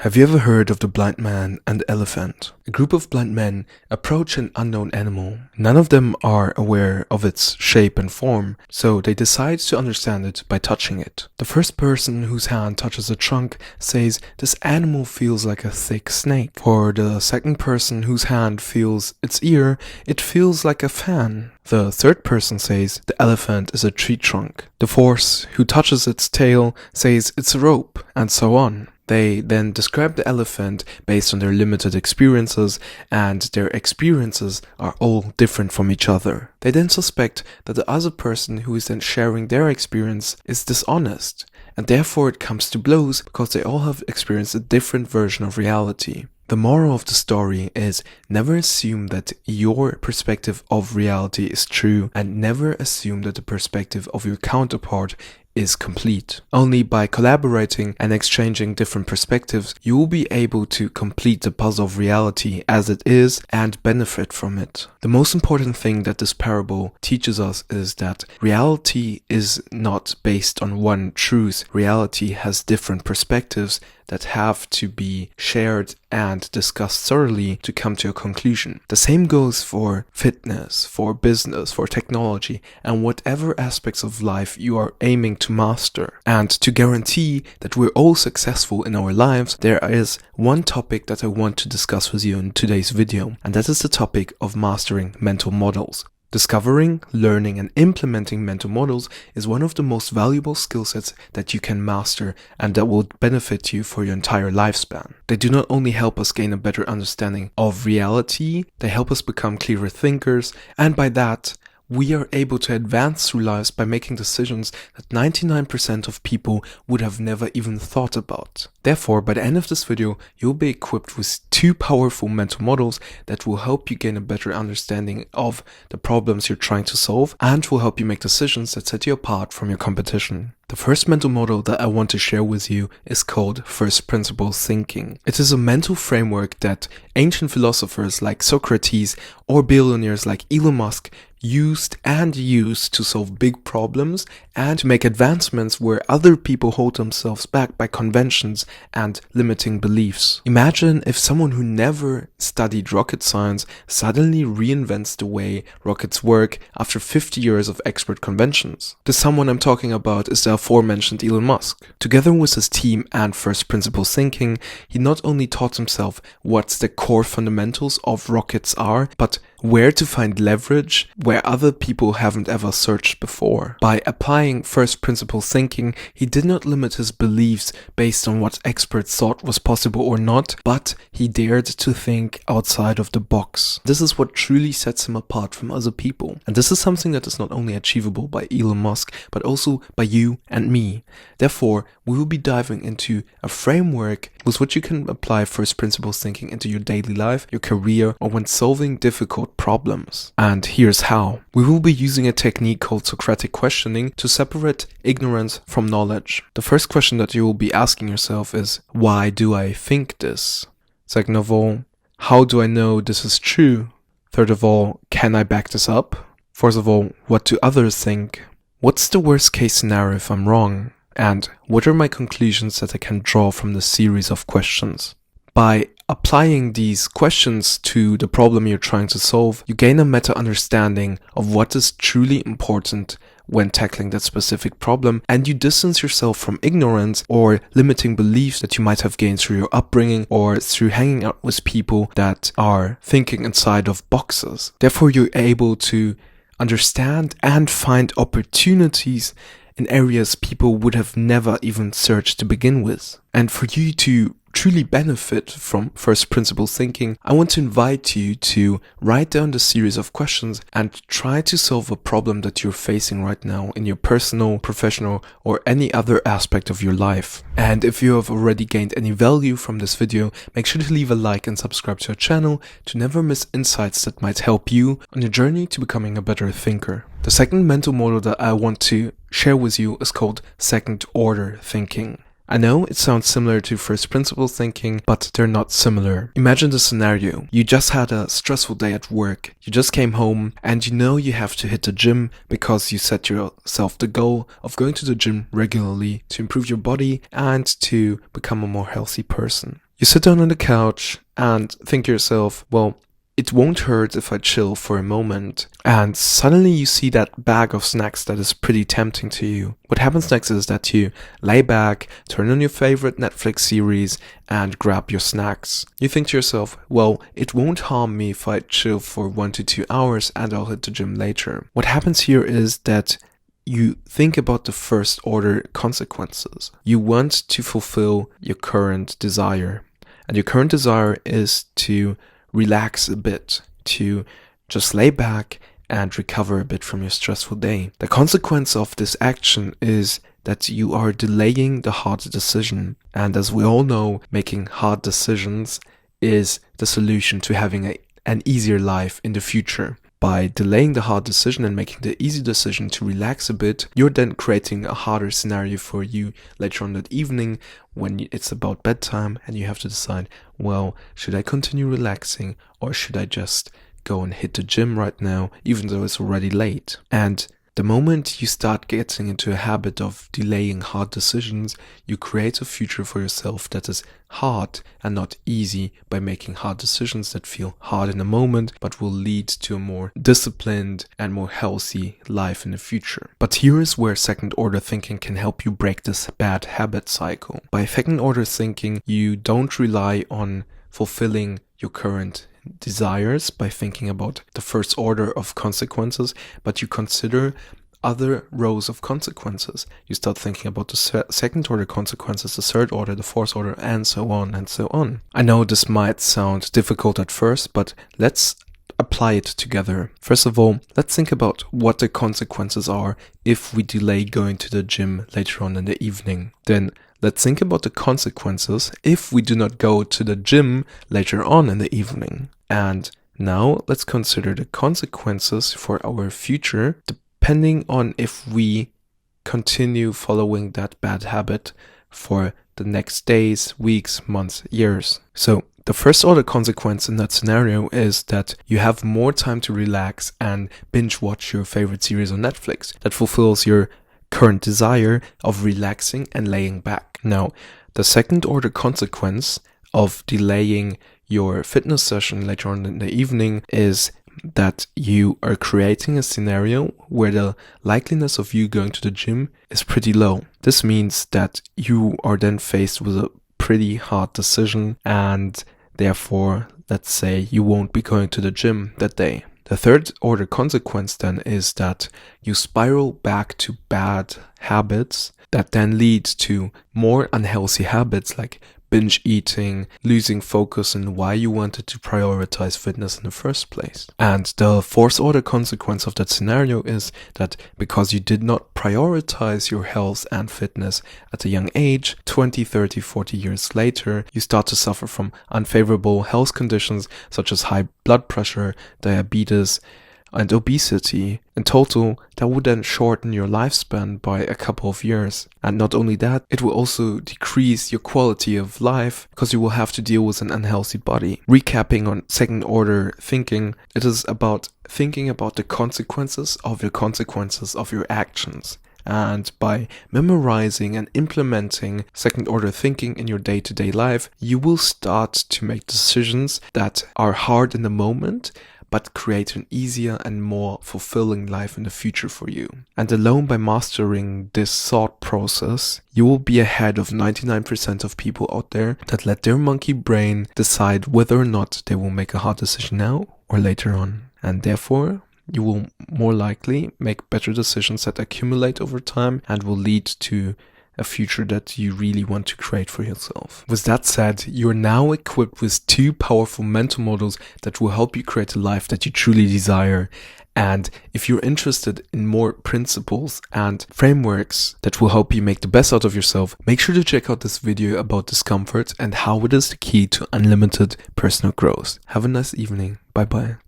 Have you ever heard of the blind man and the elephant? A group of blind men approach an unknown animal. None of them are aware of its shape and form, so they decide to understand it by touching it. The first person whose hand touches the trunk says, "This animal feels like a thick snake." For the second person whose hand feels its ear, "It feels like a fan." The third person says, "The elephant is a tree trunk." The fourth, who touches its tail, says, "It's a rope," and so on. They then describe the elephant based on their limited experiences, and their experiences are all different from each other. They then suspect that the other person who is then sharing their experience is dishonest, and therefore it comes to blows because they all have experienced a different version of reality. The moral of the story is never assume that your perspective of reality is true, and never assume that the perspective of your counterpart is complete. Only by collaborating and exchanging different perspectives, you will be able to complete the puzzle of reality as it is and benefit from it. The most important thing that this parable teaches us is that reality is not based on one truth. Reality has different perspectives that have to be shared and discussed thoroughly to come to a conclusion. The same goes for fitness, for business, for technology, and whatever aspects of life you are aiming to master. And to guarantee that we're all successful in our lives, there is one topic that I want to discuss with you in today's video, and that is the topic of mastering mental models. Discovering, learning, and implementing mental models is one of the most valuable skill sets that you can master and that will benefit you for your entire lifespan. They do not only help us gain a better understanding of reality, they help us become clearer thinkers, and by that, we are able to advance through life by making decisions that 99% of people would have never even thought about. Therefore, by the end of this video, you'll be equipped with two powerful mental models that will help you gain a better understanding of the problems you're trying to solve and will help you make decisions that set you apart from your competition. The first mental model that I want to share with you is called first principles thinking. It is a mental framework that ancient philosophers like Socrates or billionaires like Elon Musk used to solve big problems and make advancements where other people hold themselves back by conventions and limiting beliefs. Imagine if someone who never studied rocket science suddenly reinvents the way rockets work after 50 years of expert conventions. The someone I'm talking about is the aforementioned Elon Musk. Together with his team and first principles thinking, he not only taught himself what the core fundamentals of rockets are, but where to find leverage where other people haven't ever searched before. By applying first principles thinking, he did not limit his beliefs based on what experts thought was possible or not, but he dared to think outside of the box. This is what truly sets him apart from other people. And this is something that is not only achievable by Elon Musk, but also by you and me. Therefore, we will be diving into a framework with which you can apply first principles thinking into your daily life, your career, or when solving difficult problems. And here's how. We will be using a technique called Socratic Questioning to separate ignorance from knowledge. The first question that you will be asking yourself is, why do I think this? Second of all, how do I know this is true? Third of all, can I back this up? Fourth of all, what do others think? What's the worst case scenario if I'm wrong? And what are my conclusions that I can draw from the series of questions? By applying these questions to the problem you're trying to solve, you gain a meta understanding of what is truly important when tackling that specific problem, and you distance yourself from ignorance or limiting beliefs that you might have gained through your upbringing or through hanging out with people that are thinking inside of boxes. Therefore, you're able to understand and find opportunities in areas people would have never even searched to begin with. And for you to truly benefit from first principles thinking, I want to invite you to write down the series of questions and try to solve a problem that you're facing right now in your personal, professional, or any other aspect of your life. And if you have already gained any value from this video, make sure to leave a like and subscribe to our channel to never miss insights that might help you on your journey to becoming a better thinker. The second mental model that I want to share with you is called second order thinking. I know it sounds similar to first principles thinking, but they're not similar. Imagine the scenario. You just had a stressful day at work. You just came home and you know you have to hit the gym because you set yourself the goal of going to the gym regularly to improve your body and to become a more healthy person. You sit down on the couch and think to yourself, well, it won't hurt if I chill for a moment. And suddenly you see that bag of snacks that is pretty tempting to you. What happens next is that you lay back, turn on your favorite Netflix series, and grab your snacks. You think to yourself, well, it won't harm me if I chill for 1 to 2 hours and I'll hit the gym later. What happens here is that you think about the first order consequences. You want to fulfill your current desire. And your current desire is to relax a bit, to just lay back and recover a bit from your stressful day. The consequence of this action is that you are delaying the hard decision. And as we all know, making hard decisions is the solution to having an easier life in the future. By delaying the hard decision and making the easy decision to relax a bit, you're then creating a harder scenario for you later on that evening when it's about bedtime and you have to decide, well, should I continue relaxing or should I just go and hit the gym right now, even though it's already late? And the moment you start getting into a habit of delaying hard decisions, you create a future for yourself that is hard and not easy by making hard decisions that feel hard in the moment, but will lead to a more disciplined and more healthy life in the future. But here is where second order thinking can help you break this bad habit cycle. By second order thinking, you don't rely on fulfilling your current desires by thinking about the first order of consequences, but you consider other rows of consequences. You start thinking about the second order consequences, the third order, the fourth order, and so on and so on. I know this might sound difficult at first, but let's apply it together. First of all, let's think about what the consequences are if we delay going to the gym later on in the evening. Then let's think about the consequences if we do not go to the gym later on in the evening. And now let's consider the consequences for our future depending on if we continue following that bad habit for the next days, weeks, months, years. So the first order consequence in that scenario is that you have more time to relax and binge watch your favorite series on Netflix. That fulfills your current desire of relaxing and laying back. Now, the second order consequence of delaying your fitness session later on in the evening is that you are creating a scenario where the likeliness of you going to the gym is pretty low. This means that you are then faced with a pretty hard decision and therefore, let's say you won't be going to the gym that day. The third order consequence then is that you spiral back to bad habits that then lead to more unhealthy habits like binge eating, losing focus on why you wanted to prioritize fitness in the first place. And the fourth order consequence of that scenario is that because you did not prioritize your health and fitness at a young age, 20, 30, 40 years later, you start to suffer from unfavorable health conditions such as high blood pressure, diabetes, and obesity. In total, that would then shorten your lifespan by a couple of years. And not only that, it will also decrease your quality of life because you will have to deal with an unhealthy body. Recapping on second order thinking, it is about thinking about the consequences of your actions. And by memorizing and implementing second order thinking in your day-to-day life, you will start to make decisions that are hard in the moment, but create an easier and more fulfilling life in the future for you. And alone by mastering this thought process, you will be ahead of 99% of people out there that let their monkey brain decide whether or not they will make a hard decision now or later on. And therefore, you will more likely make better decisions that accumulate over time and will lead to a future that you really want to create for yourself. With that said, you're now equipped with 2 powerful mental models that will help you create a life that you truly desire. And if you're interested in more principles and frameworks that will help you make the best out of yourself, make sure to check out this video about discomfort and how it is the key to unlimited personal growth. Have a nice evening. Bye bye.